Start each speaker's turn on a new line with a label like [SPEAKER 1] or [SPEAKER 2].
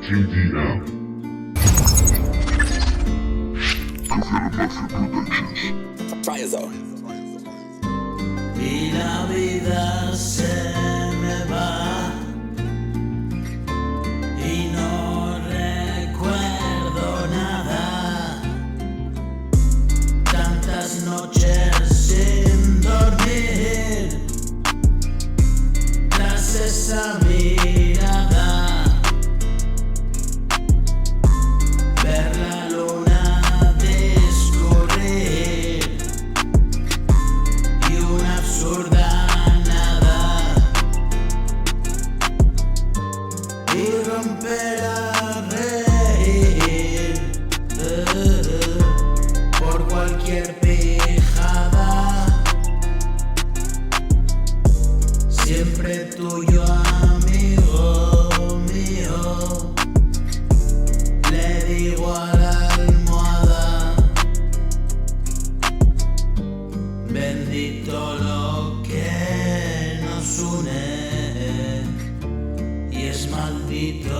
[SPEAKER 1] JDM.
[SPEAKER 2] Y la vida se me va y no recuerdo nada. Tantas noches sin dormir tras esa mirada, ver la luna discurrir y una absurda nada, y romper a reír por cualquier pijada. Siempre tuyo, amigo mío, le digo a la almohada. Bendito lo que nos une y es maldito